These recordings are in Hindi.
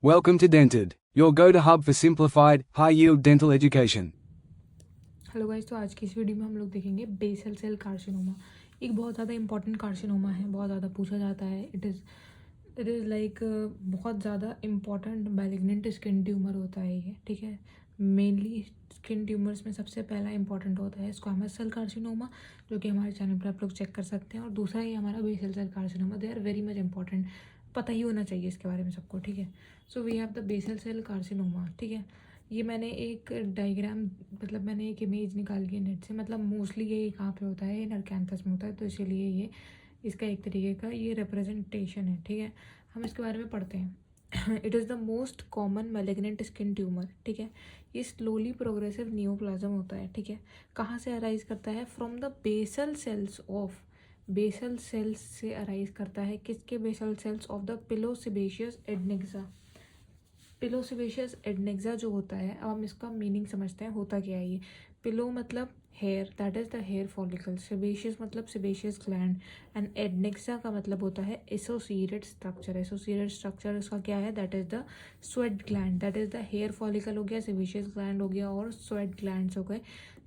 Welcome to Dented, your go-to hub for simplified, high-yield dental education. Hello guys, तो आज की इस वीडियो में हम लोग देखेंगे बेसल सेल कार्सिनोमा। एक बहुत ज़्यादा इंपॉर्टेंट कार्सिनोमा है, बहुत ज़्यादा पूछा जाता है। इट इज़ लाइक बहुत ज़्यादा इंपॉर्टेंट मैलिग्नेंट स्किन ट्यूमर होता है ये, ठीक है। मेनली स्किन ट्यूमर्स में सबसे पहला इंपॉर्टेंट होता है स्क्वामस सेल कार्सिनोमा, जो कि हमारे चैनल पर आप लोग चेक कर सकते हैं। और दूसरा ये हमारा basal cell carcinoma. They are very much important, पता ही होना चाहिए इसके बारे में सबको, ठीक है। So we have the basal cell carcinoma, ठीक है। ये मैंने एक डायग्राम, मतलब मैंने एक इमेज निकाल के नेट से, मतलब मोस्टली ये कहाँ पे होता है, नरकैंथस में होता है, तो इसीलिए ये इसका एक तरीके का ये रिप्रेजेंटेशन है, ठीक है। हम इसके बारे में पढ़ते हैं। It is the most common malignant skin tumour, ठीक है। ये स्लोली प्रोग्रेसिव नियोप्लाज्म होता है, ठीक है। कहाँ से अराइज करता है? From the basal cells of, basal cells से अराइज करता है। किसके basal cells? Of the pilosebaceous adnexa. Pilosebaceous adnexa जो होता है, अब हम इसका मीनिंग समझते हैं, होता क्या है ये। पिलो मतलब hair, that is the hair follicle. Sebaceous मतलब सेबेशियस ग्लैंड। एंड एडनेक्सा का मतलब होता है एसोसिएटेड स्ट्रक्चर। एसोसिएटेड स्ट्रक्चर इसका क्या है? That is the sweat gland. That is the hair follicle हो गया, सेबेशियस ग्लैंड हो गया और स्वेट ग्लैंड्स हो गए,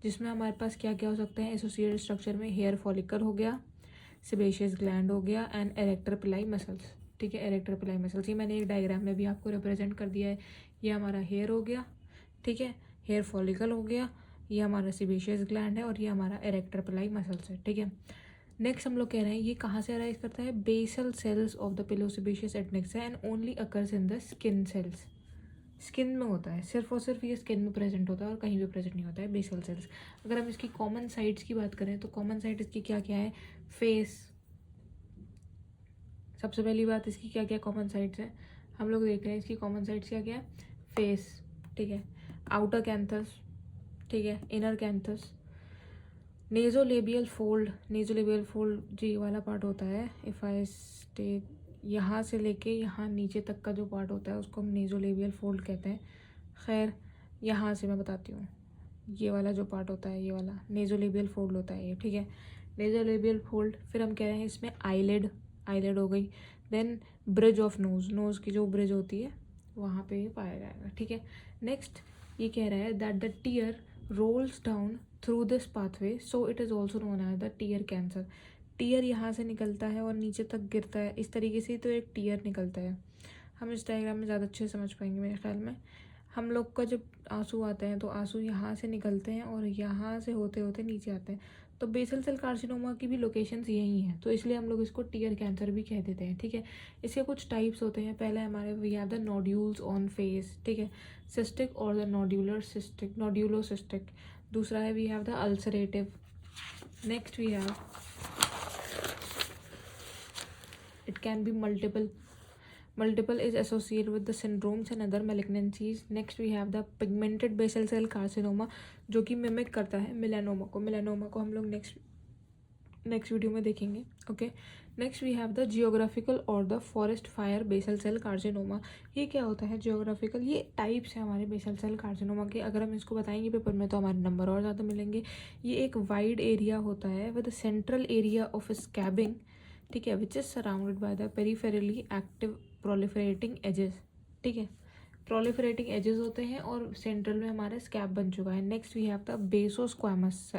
जिसमें हमारे पास क्या क्या हो सकते हैं एसोसिएटेड स्ट्रक्चर में? हेयर फॉलिकल हो गया, सेबेशियस ग्लैंड हो गया एंड एरेक्टर पिलाई मसल्स, ठीक है। एरेक्टर पिलाई मसल्स ये मैंने एक डायग्राम में भी आपको रिप्रेजेंट कर दिया है। ये हमारा हेयर हो गया, ठीक है, हेयर फॉलिकल हो गया, ये हमारा सेबेशियस ग्लैंड है और ये हमारा एरेक्टर पिलाई मसल्स है, ठीक है। नेक्स्ट हम लोग कह रहे हैं ये कहाँ से अराइज करता है? Basal cells of the pilosebaceous adnexa and only occurs in the skin cells. Skin में होता है, सिर्फ और सिर्फ ये स्किन में प्रेजेंट होता है और कहीं भी प्रेजेंट नहीं होता है बेसल सेल्स। अगर हम इसकी कॉमन साइट्स की बात करें तो कॉमन साइट इसकी क्या क्या है? फेस, सबसे पहली बात इसकी क्या क्या कॉमन साइड्स हैं हम लोग देख रहे हैं। इसकी कॉमन साइड्स क्या क्या है? फेस, ठीक है, आउटर कैंथस, ठीक है, inner canthus, nasolabial fold. Nasolabial fold जो ये वाला पार्ट होता है, इफ़ आई स्टे, यहाँ से लेके यहाँ नीचे तक का जो पार्ट होता है उसको हम नेजोलेबियल फोल्ड कहते हैं। खैर, यहाँ से मैं बताती हूँ, ये वाला जो पार्ट होता है, ये वाला नेजोलेबियल फोल्ड होता है ये, ठीक है, नेजोलेबियल फोल्ड। फिर हम कह रहे हैं इसमें आईलिड, आईलिड हो गई। Then bridge of nose, nose की जो ब्रिज होती है वहाँ पे ये पाया जाएगा, ठीक है। नेक्स्ट ये कह रहा है that the tear rolls down through this pathway, so it is also known as the tear cancer. Tear यहाँ से निकलता है और नीचे तक गिरता है, इस तरीके से तो एक टीयर निकलता है। हम इस डायग्राम में ज़्यादा अच्छे से समझ पाएंगे मेरे ख्याल में। हम लोग का जब आंसू आते हैं तो आंसू यहाँ से निकलते हैं और यहाँ से होते होते नीचे आते हैं। तो बेसल सेल कार्सिनोमा की भी लोकेशंस यही हैं, तो इसलिए हम लोग इसको टीयर कैंसर भी कह देते हैं, ठीक है। इसके कुछ टाइप्स होते हैं। पहले हमारे we have the nodules on face, ठीक है, सिस्टिक और द नोड्यूलर सिस्टिक, नोड्यूलोसिस्टिक। दूसरा है we have the ulcerative. Next we have, it can be multiple. Multiple is associated with the syndromes and other malignancies. Next we have the pigmented basal cell carcinoma, जो कि मिमिक करता है मेलानोमा को। मेलानोमा को हम लोग नेक्स्ट वीडियो में देखेंगे, okay. Next we have the geographical और the forest fire basal cell carcinoma. ये क्या होता है जियोग्राफिकल? ये टाइप्स है हमारे बेसल सेल कार्सिनोमा के। अगर हम इसको बताएंगे पेपर में तो हमारे नंबर और ज़्यादा मिलेंगे। ये एक वाइड एरिया होता है with central area of scabbing, ठीक है, which is surrounded by the peripherally active proliferating edges, ठीक है। प्रोलिफरेटिंग एजेस होते हैं और सेंट्रल में हमारा स्कैब बन चुका है। Next we have the basosquamous,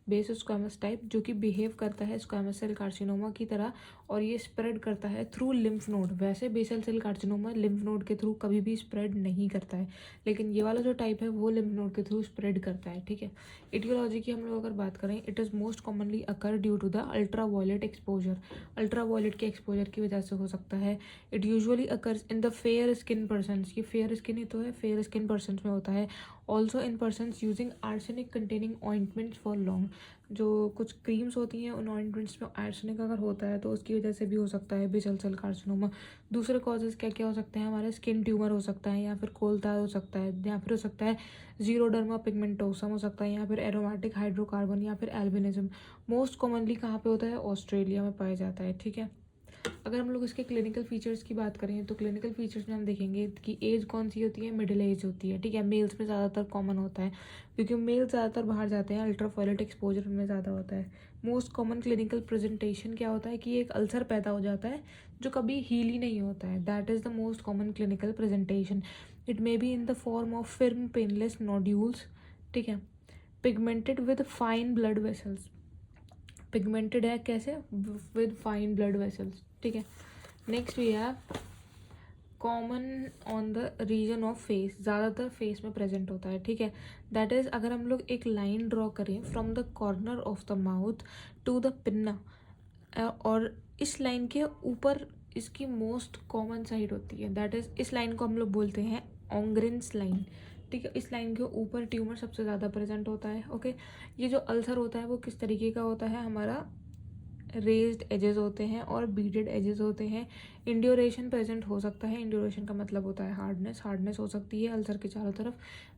basosquamous type, जो कि बिहेव करता है स्क्वामस सेल कार्सिनोमा की तरह और ये स्प्रेड करता है थ्रू लिम्फ नोड। वैसे basal cell carcinoma lymph node के थ्रू कभी भी स्प्रेड नहीं करता है, लेकिन ये वाला जो टाइप है वो लिम्फ नोड के थ्रू स्प्रेड करता है, ठीक है। इटियोलॉजी की हम लोग अगर बात करें, it is most commonly occur due to the ultra violet exposure. Ultra violet के एक्सपोजर की वजह से हो सकता है। It usually occurs in the fair skin persons, ये फेयर स्किन ही तो है, फेयर स्किन पर्सनस में होता है। Also in persons using arsenic containing ointments for long, जो कुछ क्रीम्स होती हैं उन ऑइंटमेंट्स में आर्सेनिक अगर होता है तो उसकी वजह से भी हो सकता है बेसल सेल कार्सिनोमा। दूसरे कॉजेज़ क्या क्या हो सकते हैं? हमारे स्किन ट्यूमर हो सकता है, या फिर कोलतार हो सकता है, या फिर हो सकता है जीरोडर्मा पिगमेंटोसम हो सकता है, या फिर एरोमेटिक हाइड्रोकार्बन, या फिर एल्बिनिज्म। मोस्ट कॉमनली कहाँ पे होता है? ऑस्ट्रेलिया में पाया जाता है, ठीक है। अगर हम लोग इसके क्लिनिकल फीचर्स की बात करें तो क्लिनिकल फीचर्स में हम देखेंगे कि एज कौन सी होती है? मिडिल एज होती है, ठीक है। मेल्स में ज़्यादातर कॉमन होता है, क्योंकि मेल ज़्यादातर बाहर जाते हैं, अल्ट्रावायलेट एक्सपोजर में ज़्यादा होता है, मोस्ट कॉमन क्लिनिकल प्रेजेंटेशन क्या होता है कि एक अल्सर पैदा हो जाता है जो कभी हील ही नहीं होता है. That is the most common clinical presentation. It may be in the form of firm painless nodules. ठीक है. Pigmented with fine blood vessels. Pigmented है कैसे? With fine blood vessels. ठीक है. Next we have common on the region of face. ज़्यादातर फेस में प्रेजेंट होता है. ठीक है. दैट इज़ अगर हम लोग एक लाइन ड्रॉ करें from the corner of the mouth to the pinna, और इस लाइन के ऊपर इसकी मोस्ट कॉमन साइड होती है. दैट इज़ इस लाइन को हम लोग बोलते हैं ऑंग्रेंस लाइन. ठीक है. इस लाइन के ऊपर ट्यूमर सबसे ज़्यादा प्रेजेंट होता है. ओके. ये जो अल्सर होता है वो किस तरीके का होता है? हमारा रेज्ड एजेस होते हैं और बीडेड एजेस होते हैं. इंड्यूरेशन प्रेजेंट हो सकता है. इंड्यूरेशन का मतलब होता है हार्डनेस. हार्डनेस हो सकती है अल्सर के चारों तरफ,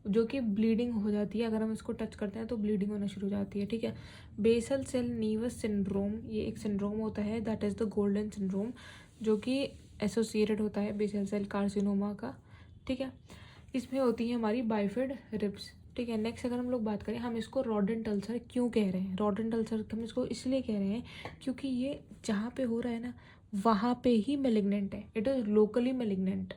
जो कि ब्लीडिंग हो जाती है. अगर हम इसको टच करते हैं तो ब्लीडिंग होना शुरू हो जाती है. ठीक है. बेसल सेल नीवस सिंड्रोम, ये एक सिंड्रोम होता है. That is the golden syndrome, जो कि एसोसिएटेड होता है बेसल सेल कार्सिनोमा का. ठीक है. इसमें होती है हमारी बाइफिड रिब्स. ठीक है. नेक्स्ट अगर हम लोग बात करें, हम इसको रॉडेंट अल्सर क्यों कह रहे हैं? रॉडेंट अल्सर हम इसको इसलिए कह रहे हैं क्योंकि ये जहाँ पे हो रहा है ना वहाँ पे ही मेलिग्नेंट है. It is locally malignant.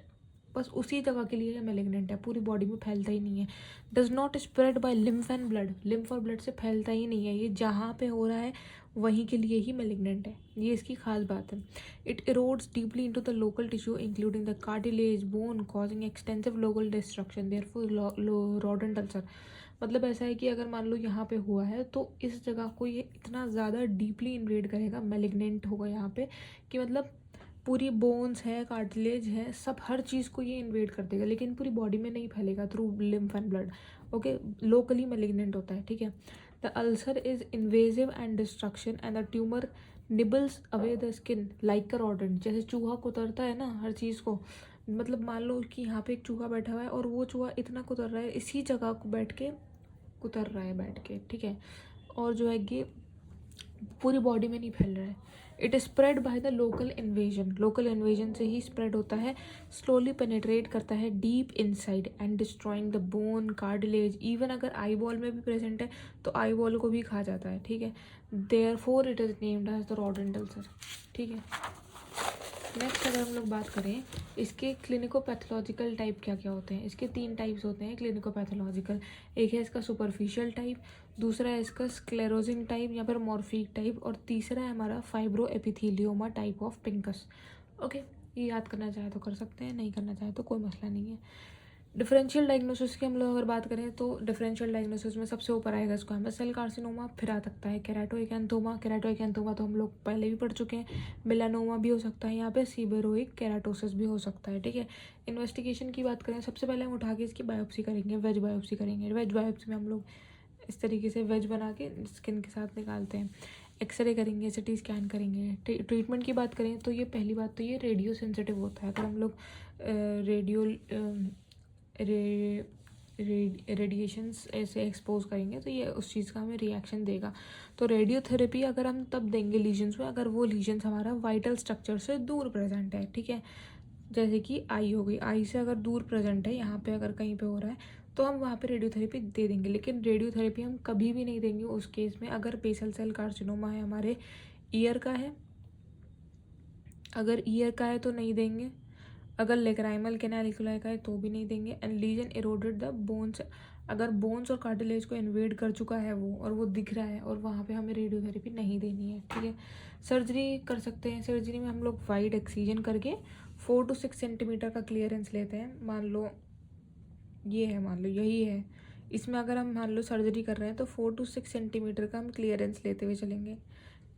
बस उसी जगह के लिए मेलिग्नेंट है, पूरी बॉडी में फैलता ही नहीं है. Does not spread by lymph and blood. Lymph और ब्लड से फैलता ही नहीं है. ये जहाँ पे हो रहा है वहीं के लिए ही मेलिग्नेंट है. ये इसकी खास बात है. It erodes deeply into the local tissue including the cartilage bone causing extensive local destruction. Therefore rodent ulcer मतलब ऐसा है कि अगर मान लो यहाँ पे हुआ है तो इस जगह को ये इतना ज़्यादा डीपली इन्वेड करेगा, मेलिग्नेंट होगा यहाँ पे, कि मतलब पूरी बोन्स है, कार्टिलेज है, सब हर चीज़ को ये इन्वेड कर देगा. लेकिन पूरी बॉडी में नहीं फैलेगा through lymph and blood. Okay. Locally malignant होता है. ठीक है. The ulcer is invasive and destruction and the tumour nibbles away the skin like a rodent. जैसे चूहा कुतरता है ना हर चीज़ को, मतलब मान लो कि यहाँ पे एक चूहा बैठा हुआ है और वो चूहा इतना कुतर रहा है, इसी जगह को बैठ के कुतर रहा है बैठ के. ठीक है. और जो है ये पूरी बॉडी में नहीं फैल रहा है. It spread by the local invasion. Local invasion से ही स्प्रेड होता है. स्लोली पेनिट्रेट करता है deep inside and destroying the bone cartilage. Even अगर आई बॉल में भी प्रेजेंट है तो आई बॉल को भी खा जाता है. ठीक है. Therefore it is named as the rodent ulcer. ठीक है. नेक्स्ट अगर हम लोग बात करें इसके क्लिनिकोपैथोलॉजिकल टाइप क्या क्या होते हैं. इसके 3 टाइप्स होते हैं क्लिनिकोपैथोलॉजिकल. एक है इसका सुपरफिशियल टाइप, दूसरा है इसका स्क्लेरोजिंग टाइप या फिर मॉर्फिक टाइप, और तीसरा है हमारा fibroepithelioma type of Pinkus. Okay. ये याद करना चाहे तो कर सकते हैं, नहीं करना चाहे तो कोई मसला नहीं है. डिफरेंशियल डायग्नोसिस की हम लोग अगर बात करें तो डिफरेंशियल डायग्नोसिस में सबसे ऊपर आएगा स्क्वामस सेल कार्सिनोमा, फिर आ सकता है केराटोएकेंथोमा. केराटोएकेंथोमा तो हम लोग पहले भी पढ़ चुके हैं. मेलानोमा भी हो सकता है यहाँ पे. सीबेरोइक केराटोसिस भी हो सकता है. ठीक है. इन्वेस्टिगेशन की बात करें, सबसे पहले हम उठा के इसकी बायोप्सी करेंगे, वेज बायोप्सी करेंगे. वेज बायोप्सी में हम लोग इस तरीके से वेज बना के स्किन के साथ निकालते हैं. एक्सरे करेंगे, सिटी स्कैन करेंगे. ट्रीटमेंट की बात करें तो ये पहली बात तो ये रेडियो सेंसिटिव होता है. अगर हम लोग रेडिएशंस ऐसे एक्सपोज करेंगे तो ये उस चीज़ का हमें रिएक्शन देगा. तो रेडियोथेरेपी अगर हम तब देंगे लीजन्स में अगर वो लीजन्स हमारा वाइटल स्ट्रक्चर से दूर प्रेजेंट है. ठीक है. जैसे कि आई हो गई, आई से अगर दूर प्रेजेंट है, यहाँ पे अगर कहीं पे हो रहा है तो हम वहाँ पे रेडियोथेरेपी दे देंगे. लेकिन रेडियोथेरेपी हम कभी भी नहीं देंगे उस केस में अगर बेसल सेल कार्सिनोमा है हमारे ईयर का है. अगर ईयर का है तो नहीं देंगे. अगर लेक्राइमल कैनालिकुलाई का है तो भी नहीं देंगे. And lesion eroded the bones, अगर बोन्स और कार्टिलेज को इन्वेड कर चुका है वो और वो दिख रहा है और वहाँ पे हमें रेडियोथेरेपी नहीं देनी है. ठीक है. सर्जरी कर सकते हैं. सर्जरी में हम लोग वाइड एक्सीजन करके 4 to 6 सेंटीमीटर का क्लियरेंस लेते हैं. मान लो ये है, मान लो यही है. इसमें अगर हम मान लो सर्जरी कर रहे हैं तो 4 to 6 सेंटीमीटर का हम क्लियरेंस लेते हुए चलेंगे.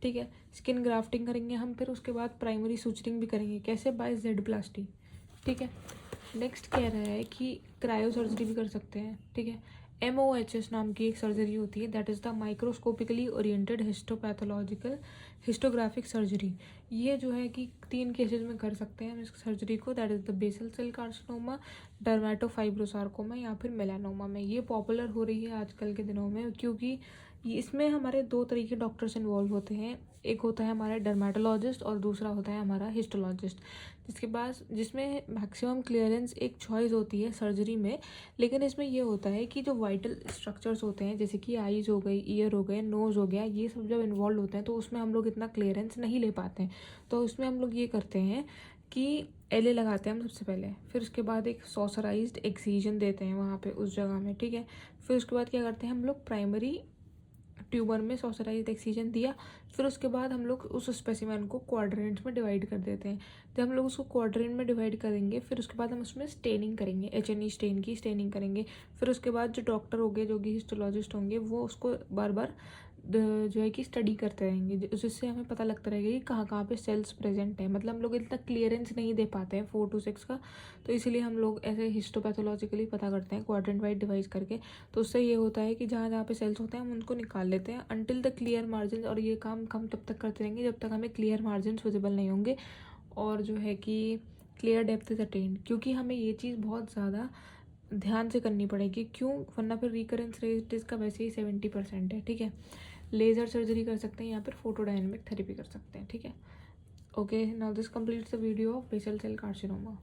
ठीक है. स्किन ग्राफ्टिंग करेंगे हम, फिर उसके बाद प्राइमरी सूचरिंग भी करेंगे. कैसे? Bye Z प्लास्टी. ठीक है. नेक्स्ट कह रहा है कि क्रायो सर्जरी भी कर सकते हैं. ठीक है. MOHS नाम की एक सर्जरी होती है. That is the microscopically oriented histopathological histographic surgery. ये जो है कि 3 केसेस में कर सकते हैं हम इस सर्जरी को. That is the basal cell carcinoma, dermatofibrosarcoma या फिर मेलानोमा में. ये पॉपुलर हो रही है आजकल के दिनों में क्योंकि इसमें हमारे 2 तरीके डॉक्टर्स इन्वॉल्व होते हैं. एक होता है हमारा डर्मेटोलॉजिस्ट और दूसरा होता है हमारा हिस्टोलॉजिस्ट, जिसमें मैक्सिमम क्लियरेंस एक चॉइस होती है सर्जरी में। लेकिन इसमें ये होता है कि जो वाइटल स्ट्रक्चर्स होते हैं जैसे कि आईज हो गई, ईयर हो गए, नोज़ हो गया, ये सब जब इन्वॉल्व होते हैं तो उसमें हम लोग इतना क्लियरेंस नहीं ले पाते हैं। तो उसमें हम लोग ये करते हैं कि एलए लगाते हैं हम सबसे पहले, फिर उसके बाद एक सॉसराइज्ड एक्सीजन देते हैं वहाँ पे उस जगह में, ठीक है। फिर उसके बाद क्या करते हैं हम लोग, प्राइमरी ट्यूबर में सॉसराइज्ड एक्सीजन दिया, फिर उसके बाद हम लोग उस स्पेसिमेन को क्वाड्रेंट्स में डिवाइड कर देते हैं। जब हम लोग उसको क्वाड्रेंट में डिवाइड करेंगे फिर उसके बाद हम उसमें स्टेनिंग करेंगे, HNE स्टेन की स्टेनिंग करेंगे। फिर उसके बाद जो डॉक्टर होंगे, जो कि हिस्टोलॉजिस्ट होंगे, वो उसको बार बार जो है कि स्टडी करते रहेंगे, जिससे हमें पता लगता रहेगा कि कहाँ कहाँ पे सेल्स प्रेजेंट है। मतलब हम लोग इतना क्लियरेंस नहीं दे पाते हैं 4 to 6 का, तो इसीलिए हम लोग ऐसे हिस्टोपैथोलॉजिकली पता करते हैं क्वाड्रेंट वाइज डिवाइड करके। तो उससे ये होता है कि जहाँ जहाँ पे सेल्स होते हैं हम उनको निकाल लेते हैं अंटिल द क्लियर मार्जिन। और ये काम हम तब तक करते रहेंगे जब तक हमें क्लियर मार्जिन विजिबल नहीं होंगे और जो है कि क्लियर डेप्थ इज अटेन्ड। क्योंकि हमें ये चीज़ बहुत ज़्यादा ध्यान से करनी पड़ेगी, क्यों, वरना फिर रिकरेंस रेट इसका वैसे ही 70% है, ठीक है। लेज़र सर्जरी कर सकते हैं या फिर फोटोडायनेमिक थेरेपी कर सकते हैं, ठीक है। Okay, now this completes the video of basal cell carcinoma.